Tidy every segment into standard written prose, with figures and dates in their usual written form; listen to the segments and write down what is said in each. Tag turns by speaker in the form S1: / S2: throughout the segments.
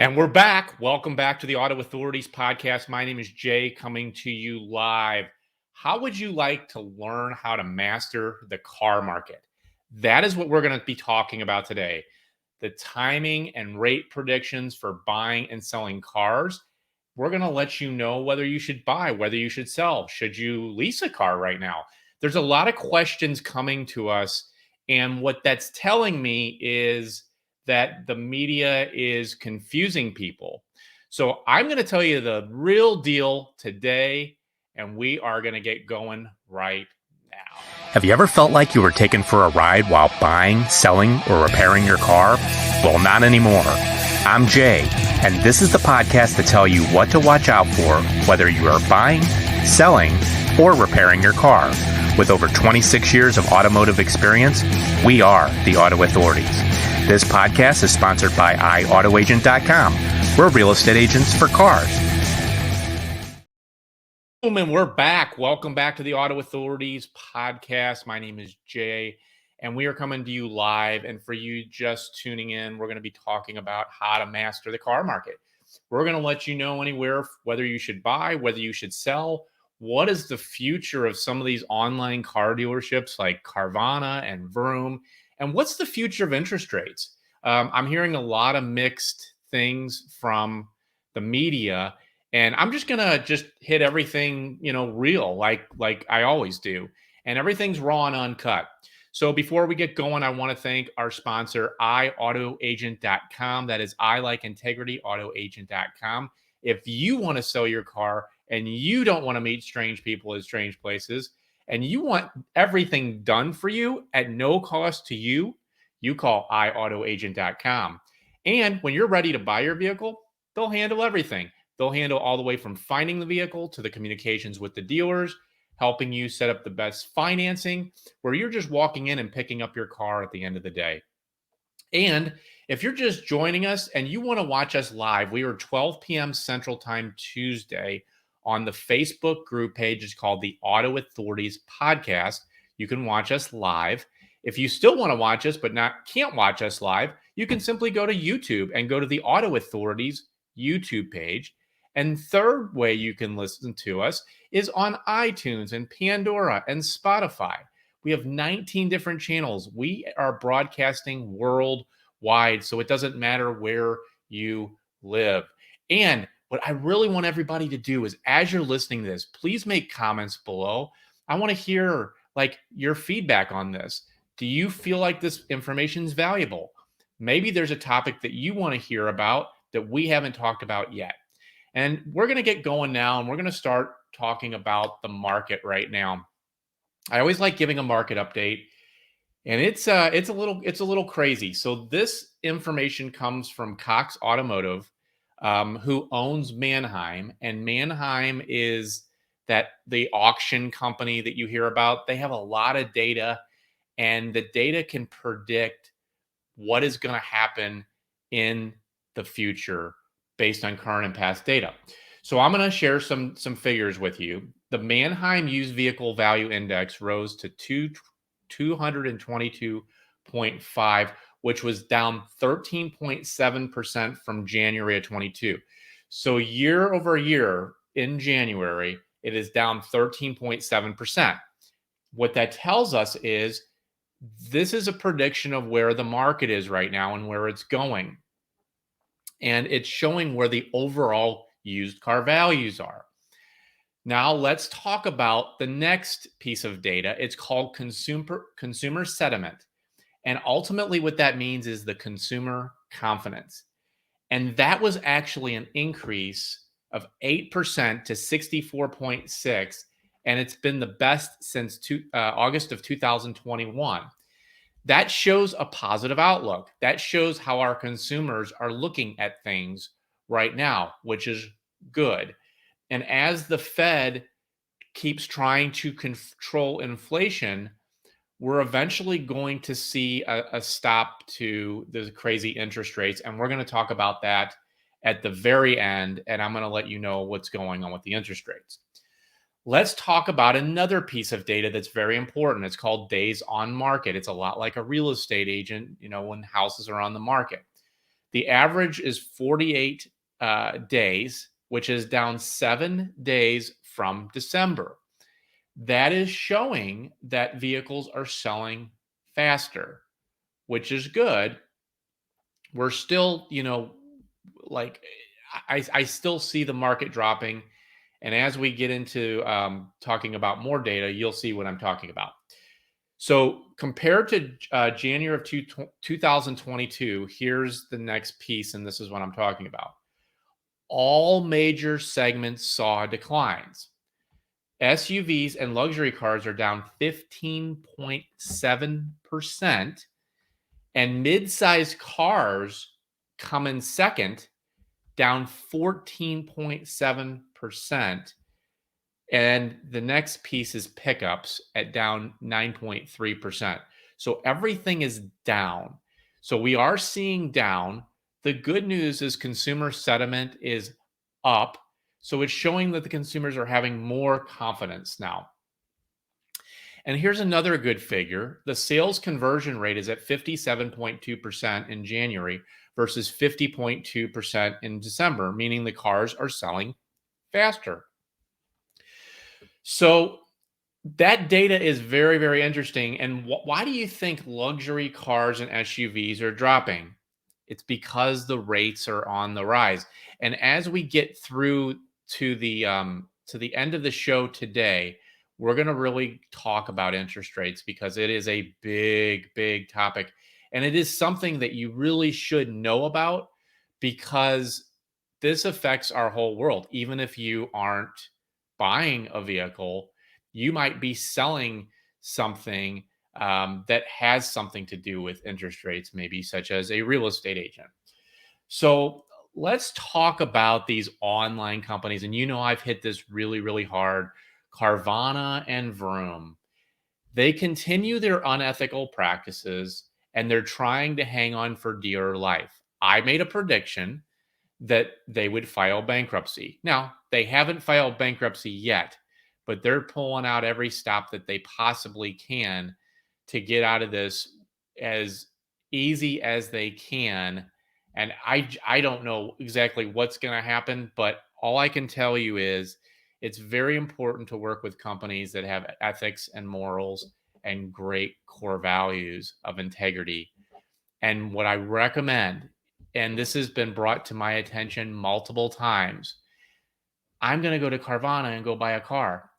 S1: And we're back. Welcome back to the Auto Authorities podcast. My name is Jay, coming to you live. How would you like to learn how to master the car market? That is what we're going to be talking about today. The timing and rate predictions for buying and selling cars. We're going to let you know whether you should buy, whether you should sell. Should you lease a car right now? There's a lot of questions coming to us. And what that's telling me is that the media is confusing people. So I'm going to tell you the real deal today, and we are going to get going right now.
S2: Have you ever felt like you were taken for a ride while buying, selling, or repairing your car? Well, not anymore. I'm Jay, and this is the podcast to tell you what to watch out for, whether you are buying, selling, or repairing your car. With over 26 years of automotive experience, we are the Auto Authorities. This podcast is sponsored by iAutoAgent.com. We're real estate agents for cars.
S1: And we're back. Welcome back to the Auto Authorities podcast. My name is Jay, and we are coming to you live. And for you just tuning in, we're going to be talking about how to master the car market. We're going to let you know anywhere whether you should buy, whether you should sell. What is the future of some of these online car dealerships like Carvana and Vroom? And what's the future of interest rates? I'm hearing a lot of mixed things from the media, and I'm just gonna hit everything, real, like I always do, and everything's raw and uncut. So before we get going, I want to thank our sponsor, iAutoAgent.com. That is I like integrity, autoagent.com. If you want to sell your car and you don't want to meet strange people at strange places, and you want everything done for you at no cost to you, you call iAutoAgent.com. And when you're ready to buy your vehicle, they'll handle everything. They'll handle all the way from finding the vehicle to the communications with the dealers, helping you set up the best financing, where you're just walking in and picking up your car at the end of the day. And if you're just joining us and you want to watch us live, we are 12 p.m. Central Time Tuesday on the Facebook group page. It's called the Auto Authorities Podcast. You can watch us live. If you still want to watch us but can't watch us live, you can simply go to YouTube and go to the Auto Authorities YouTube page. And third way you can listen to us is on iTunes and Pandora and Spotify. We have 19 different channels. We are broadcasting worldwide, so it doesn't matter where you live. And what I really want everybody to do is, as you're listening to this, please make comments below. I want to hear your feedback on this. Do you feel like this information is valuable? Maybe there's a topic that you want to hear about that we haven't talked about yet. And we're going to get going now, and we're going to start talking about the market right now. I always like giving a market update, and it's a little crazy. So this information comes from Cox Automotive, who owns Manheim, and Manheim is the auction company that you hear about. They have a lot of data, and the data can predict what is going to happen in the future based on current and past data. So I'm going to share some figures with you. The Manheim Used Vehicle Value Index rose to 222.5, which was down 13.7% from January of 22. So year over year in January, it is down 13.7%. What that tells us is this is a prediction of where the market is right now and where it's going. And it's showing where the overall used car values are. Now let's talk about the next piece of data. It's called consumer sentiment. And ultimately what that means is the consumer confidence. And that was actually an increase of 8% to 64.6. And it's been the best since August of 2021. That shows a positive outlook. That shows how our consumers are looking at things right now, which is good. And as the Fed keeps trying to control inflation, we're eventually going to see a stop to the crazy interest rates. And we're going to talk about that at the very end. And I'm going to let you know what's going on with the interest rates. Let's talk about another piece of data that's very important. It's called days on market. It's a lot like a real estate agent, when houses are on the market. The average is 48 days, which is down 7 days from December. That is showing that vehicles are selling faster, which is good. We're still, like I still see the market dropping. And as we get into talking about more data, you'll see what I'm talking about. So compared to January of 2022, here's the next piece, and this is what I'm talking about. All major segments saw declines. SUVs and luxury cars are down 15.7%, and mid-sized cars come in second, down 14.7%. And the next piece is pickups at down 9.3%. So everything is down. So we are seeing down. The good news is consumer sentiment is up. So it's showing that the consumers are having more confidence now. And here's another good figure. The sales conversion rate is at 57.2% in January versus 50.2% in December, meaning the cars are selling faster. So that data is very, very interesting. And why do you think luxury cars and SUVs are dropping? It's because the rates are on the rise. And as we get through to the end of the show today, we're going to really talk about interest rates because it is a big, big topic. And it is something that you really should know about because this affects our whole world. Even if you aren't buying a vehicle, you might be selling something that has something to do with interest rates, maybe such as a real estate agent. So let's talk about these online companies. And I've hit this really, really hard. Carvana and Vroom. They continue their unethical practices and they're trying to hang on for dear life. I made a prediction that they would file bankruptcy. Now, they haven't filed bankruptcy yet, but they're pulling out every stop that they possibly can to get out of this as easy as they can. And I don't know exactly what's going to happen, but all I can tell you is it's very important to work with companies that have ethics and morals and great core values of integrity. And what I recommend, and this has been brought to my attention multiple times, I'm going to go to Carvana and go buy a car.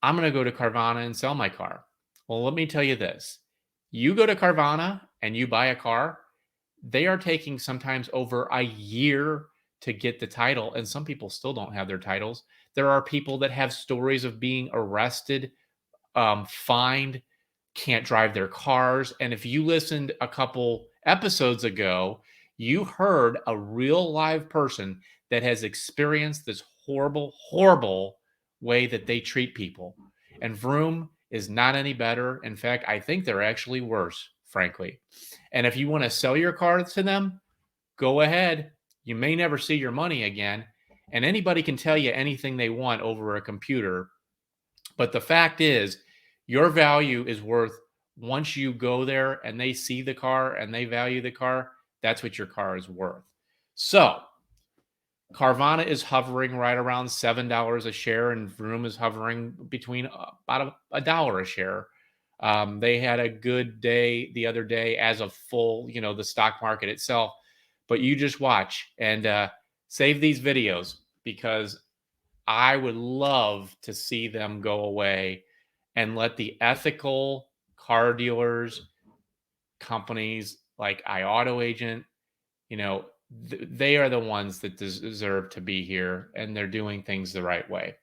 S1: I'm going to go to Carvana and sell my car. Well, let me tell you this. You go to Carvana and you buy a car, they are taking sometimes over a year to get the title, and some people still don't have their titles. There are people that have stories of being arrested, fined, can't drive their cars. And if you listened a couple episodes ago, you heard a real live person that has experienced this horrible, horrible way that they treat people. And Vroom is not any better. In fact, I think they're actually worse, frankly. And if you want to sell your car to them, go ahead. You may never see your money again. And anybody can tell you anything they want over a computer. But the fact is, your value is worth, once you go there and they see the car and they value the car, that's what your car is worth. So Carvana is hovering right around $7 a share, and Vroom is hovering between about a dollar a share. They had a good day the other day as a full, the stock market itself. But you just watch and save these videos because I would love to see them go away and let the ethical car dealers, companies like iAuto Agent, they are the ones that deserve to be here, and they're doing things the right way.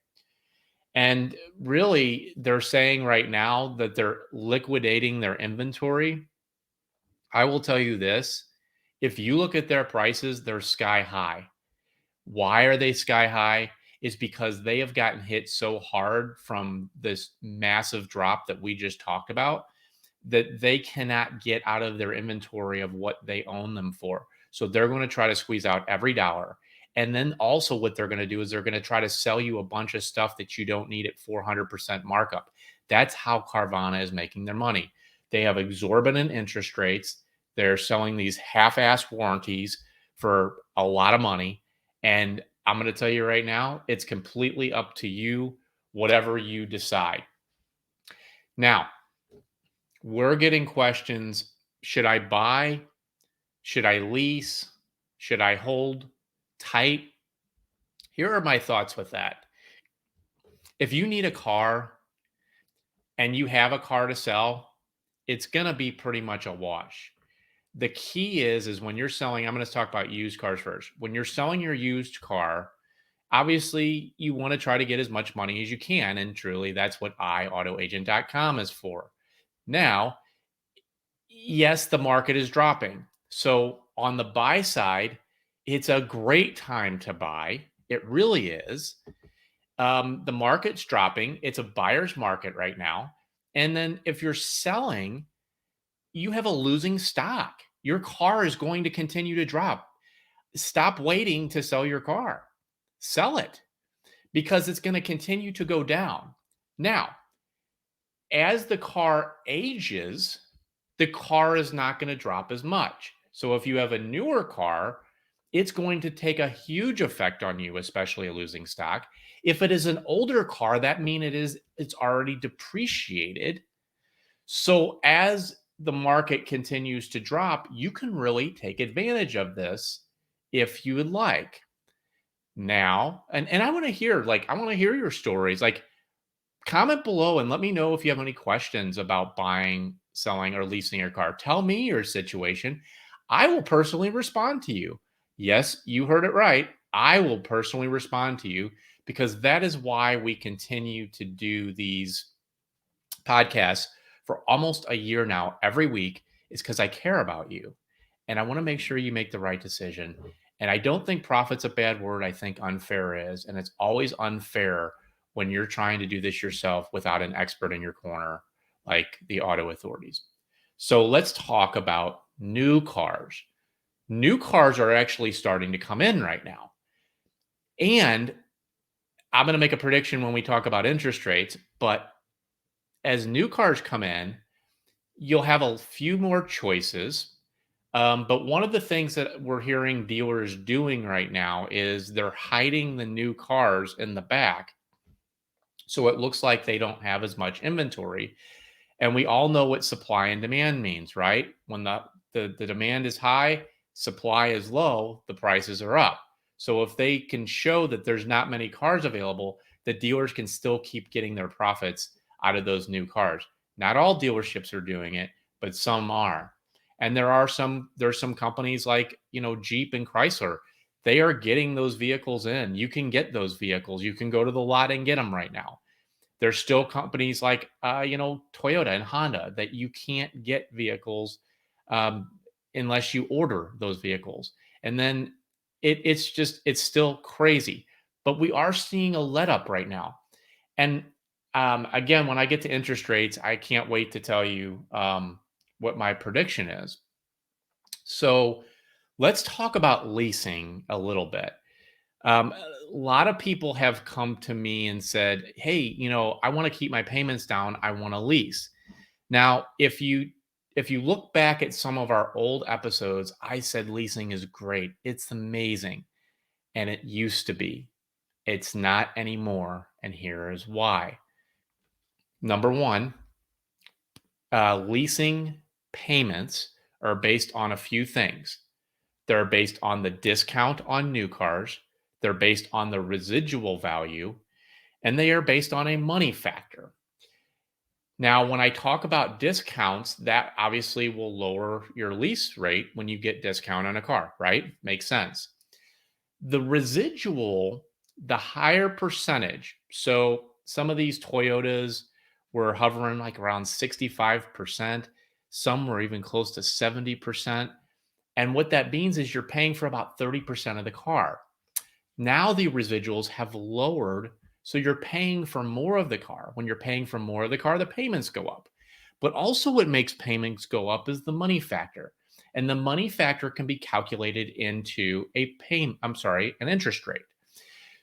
S1: And really, they're saying right now that they're liquidating their inventory. I will tell you this. If you look at their prices, they're sky high. Why are they sky high? Is because they have gotten hit so hard from this massive drop that we just talked about that they cannot get out of their inventory of what they own them for. So they're going to try to squeeze out every dollar. And then also what they're going to do is they're going to try to sell you a bunch of stuff that you don't need at 400% markup. That's how Carvana is making their money. They have exorbitant interest rates. They're selling these half-ass warranties. for a lot of money. And I'm going to tell you right now, it's completely up to you, whatever you decide. Now, we're getting questions. Should I buy? Should I lease? Should I hold tight? Here are my thoughts with that. If you need a car and you have a car to sell, it's going to be pretty much a wash. The key is when you're selling, I'm going to talk about used cars first. When you're selling your used car, obviously you want to try to get as much money as you can. And truly, that's what iAutoAgent.com is for. Now, yes, the market is dropping. So on the buy side, it's a great time to buy. It really is. The market's dropping. It's a buyer's market right now. And then if you're selling, you have a losing stock. Your car is going to continue to drop. Stop waiting to sell your car. Sell it because it's going to continue to go down. Now, as the car ages, the car is not going to drop as much. So if you have a newer car, it's going to take a huge effect on you, especially a losing stock. If it is an older car, that means it's already depreciated. So as the market continues to drop, you can really take advantage of this if you would like. Now, and I want to hear your stories. Like, comment below and let me know if you have any questions about buying, selling, or leasing your car. Tell me your situation. I will personally respond to you. Yes, you heard it right. I will personally respond to you because that is why we continue to do these podcasts for almost a year now, every week, is because I care about you and I want to make sure you make the right decision. And I don't think profit's a bad word. I think unfair is. And it's always unfair when you're trying to do this yourself without an expert in your corner, like the auto authorities. So let's talk about new cars. New cars are actually starting to come in right now. And I'm going to make a prediction when we talk about interest rates, but as new cars come in, you'll have a few more choices. But one of the things that we're hearing dealers doing right now is they're hiding the new cars in the back. So it looks like they don't have as much inventory. And we all know what supply and demand means, right? When the demand is high, supply is low, the prices are up. So if they can show that there's not many cars available, the dealers can still keep getting their profits out of those new cars. Not all dealerships are doing it, but some are. And there's some companies like, Jeep and Chrysler. They are getting those vehicles in. You can get those vehicles. You can go to the lot and get them right now. There's still companies like, Toyota and Honda that you can't get vehicles unless you order those vehicles. And then it's still crazy. But we are seeing a let up right now. And again, when I get to interest rates, I can't wait to tell you what my prediction is. So let's talk about leasing a little bit. A lot of people have come to me and said, "Hey, I want to keep my payments down. I want to lease." Now, if you look back at some of our old episodes, I said leasing is great. It's amazing. And it used to be. It's not anymore. And here is why. Number one, leasing payments are based on a few things. They're based on the discount on new cars. They're based on the residual value, and they are based on a money factor. Now, when I talk about discounts, that obviously will lower your lease rate when you get discount on a car, right? Makes sense. The residual, the higher percentage. So some of these Toyotas were hovering like around 65%. Some were even close to 70%. And what that means is you're paying for about 30% of the car. Now the residuals have lowered, so you're paying for more of the car. When you're paying for more of the car, the payments go up. But also what makes payments go up is the money factor. And the money factor can be calculated into an interest rate.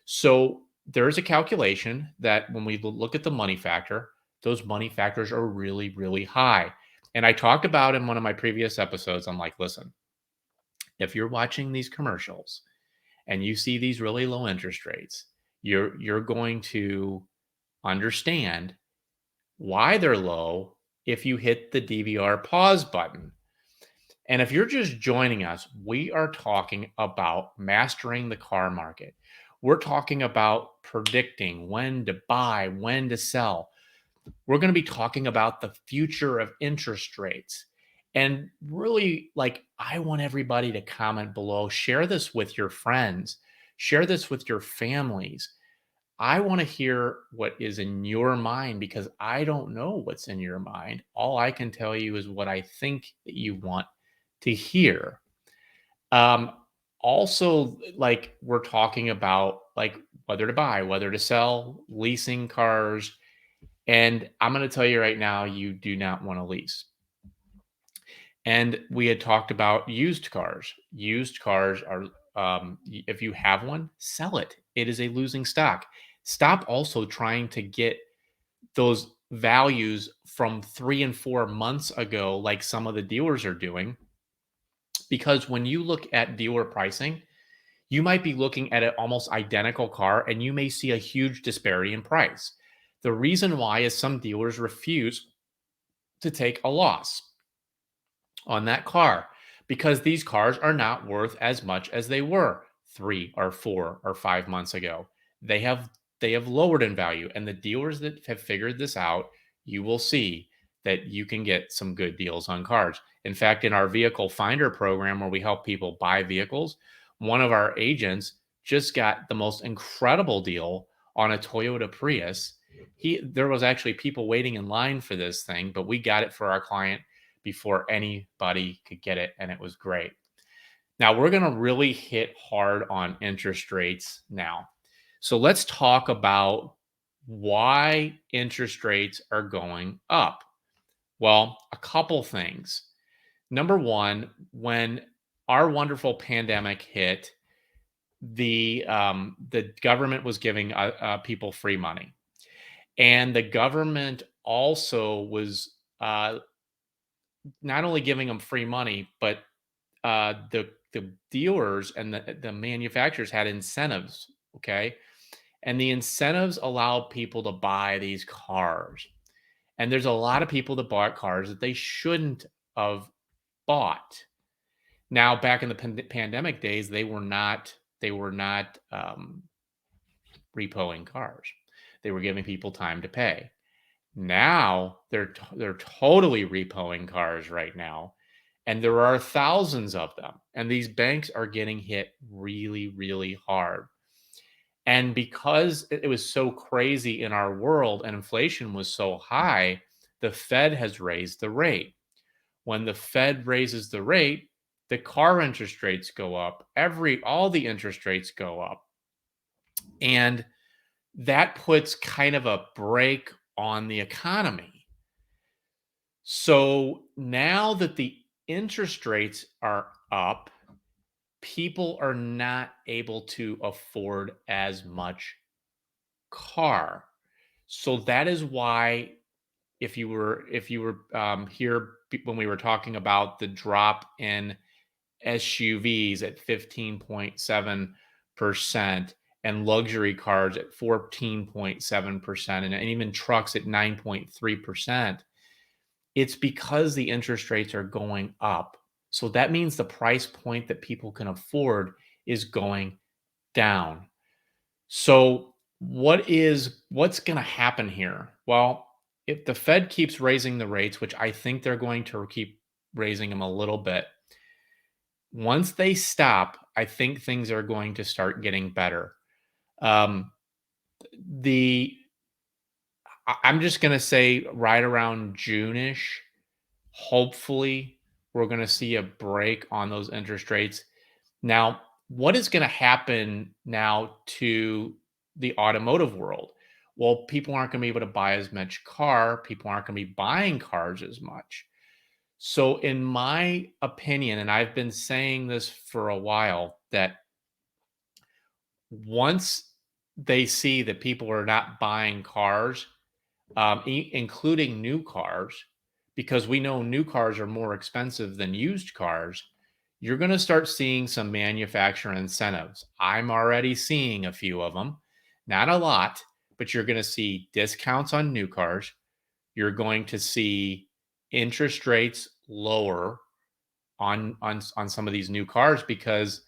S1: So there's a calculation that when we look at the money factor, those money factors are really, really high. And I talked about in one of my previous episodes, I'm like, listen, If you're watching these commercials and you see these really low interest rates, you're going to understand why they're low if you hit the DVR pause button. And if you're just joining us, we are talking about mastering the car market. We're talking about predicting when to buy, when to sell. We're going to be talking about the future of interest rates. And really, I want everybody to comment below, share this with your friends, share this with your families. I want to hear what is in your mind because I don't know what's in your mind. All I can tell you is what I think that you want to hear. Um, Also, we're talking about whether to buy, whether to sell, leasing cars. And I'm going to tell you right now, you do not want to lease. And we had talked about used cars. Used cars are, if you have one, sell it. It is a losing stock. Stop also trying to get those values from 3 and 4 months ago, like some of the dealers are doing. Because when you look at dealer pricing, you might be looking at an almost identical car and you may see a huge disparity in price. The reason why is some dealers refuse to take a loss on that car because these cars are not worth as much as they were 3 or 4 or 5 months ago. They have they have lowered in value, and the dealers that have figured this out, you will see that you can get some good deals on cars. In fact, in our vehicle finder program where we help people buy vehicles, one of our agents just got the most incredible deal on a Toyota Prius. There was actually people waiting in line for this thing, but we got it for our client before anybody could get it, and it was great. Now, we're going to really hit hard on interest rates now. So let's talk about why interest rates are going up. Well, a couple things. Number one, when our wonderful pandemic hit, the government was giving people free money, and the government also was not only giving them free money, but the dealers and the manufacturers had incentives. Okay, and the incentives allowed people to buy these cars. And there's a lot of people that bought cars that they shouldn't have bought. Now, back in the pandemic days, they were not repoing cars. They were giving people time to pay. Now they're totally repoing cars right now, and there are thousands of them. And these banks are getting hit really, really hard. And because it was so crazy in our world and inflation was so high, the Fed has raised the rate. When the Fed raises the rate, the car interest rates go up. All the interest rates go up. And that puts kind of a brake on the economy. So now that the interest rates are up, people are not able to afford as much car. So that is why if you were here when we were talking about the drop in SUVs at 15.7% and luxury cars at 14.7% and even trucks at 9.3%, it's because the interest rates are going up. So that means the price point that people can afford is going down. So what's going to happen here? Well, if the Fed keeps raising the rates, which I think they're going to keep raising them a little bit, once they stop, I think things are going to start getting better. Um, the I'm just going to say right around June-ish, hopefully we're going to see a break on those interest rates. Now, what is going to happen now to the automotive world? Well, people aren't going to be able to buy as much car. People aren't going to be buying cars as much. So, in my opinion, and I've been saying this for a while, that once they see that people are not buying cars, including new cars, because we know new cars are more expensive than used cars, you're going to start seeing some manufacturer incentives. I'm already seeing a few of them, not a lot, but you're going to see discounts on new cars. You're going to see interest rates lower on some of these new cars, because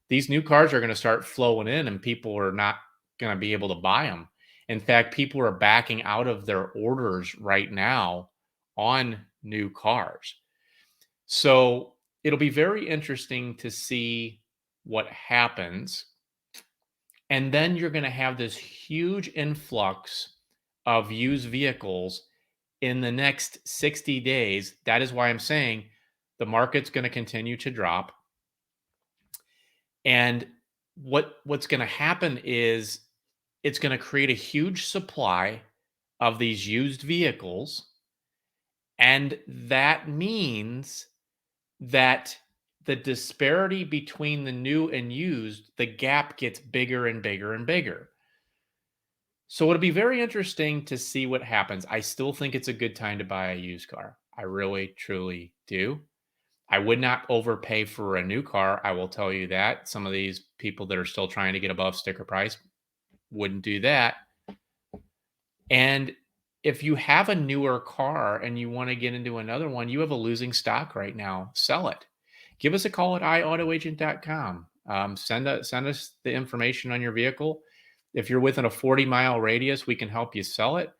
S1: these new cars are going to start flowing in and people are not going to be able to buy them. In fact, people are backing out of their orders right now on new cars. So it'll be very interesting to see what happens. And then you're going to have this huge influx of used vehicles in the next 60 days. That is why I'm saying the market's going to continue to drop. And what's going to happen is it's going to create a huge supply of these used vehicles. And that means that the disparity between the new and used, the gap gets bigger and bigger and bigger. So it'll be very interesting to see what happens. I still think it's a good time to buy a used car. I really, truly do. I would not overpay for a new car. I will tell you that. Some of these people that are still trying to get above sticker price wouldn't do that. And if you have a newer car and you want to get into another one, you have a losing stock right now. Sell it. Give us a call at iautoagent.com. Send us the information on your vehicle. If you're within a 40-mile radius, we can help you sell it.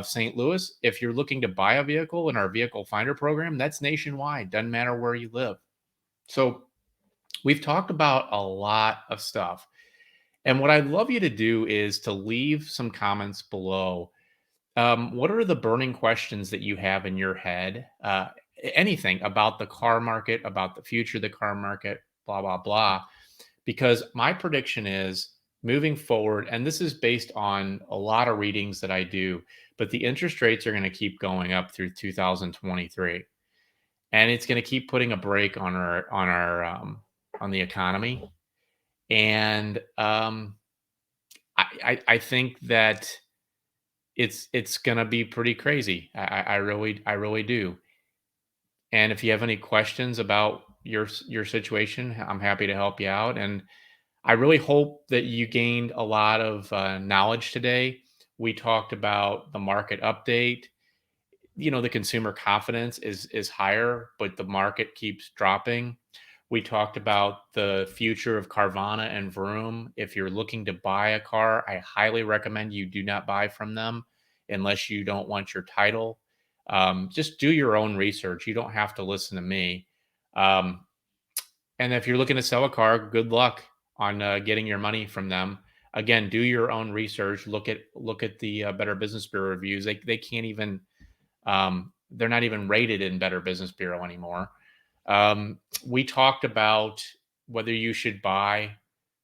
S1: St. Louis, if you're looking to buy a vehicle in our vehicle finder program, that's nationwide. Doesn't matter where you live. So we've talked about a lot of stuff. And what I'd love you to do is to leave some comments below. What are the burning questions that you have in your head? Anything about the car market, about the future of the car market, blah, blah, blah. Because my prediction is moving forward, and this is based on a lot of readings that I do, but the interest rates are going to keep going up through 2023. And it's going to keep putting a brake on on the economy. And I think that it's gonna be pretty crazy. I really do. And if you have any questions about your situation, I'm happy to help you out. And I really hope that you gained a lot of knowledge today. We talked about the market update. The consumer confidence is higher, but the market keeps dropping. We talked about the future of Carvana and Vroom. If you're looking to buy a car, I highly recommend you do not buy from them unless you don't want your title. Just do your own research. You don't have to listen to me. Um, and if you're looking to sell a car, good luck on getting your money from them. Again, do your own research. Look at the Better Business Bureau reviews. They can't even they're not even rated in Better Business Bureau anymore. We talked about whether you should buy,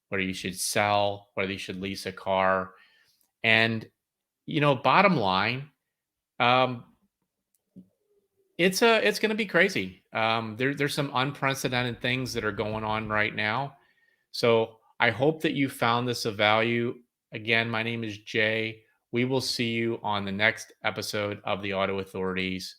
S1: whether you should sell, whether you should lease a car. And, bottom line, um, it's going to be crazy. There's some unprecedented things that are going on right now. So I hope that you found this of value. Again, my name is Jay. We will see you on the next episode of the Auto Authorities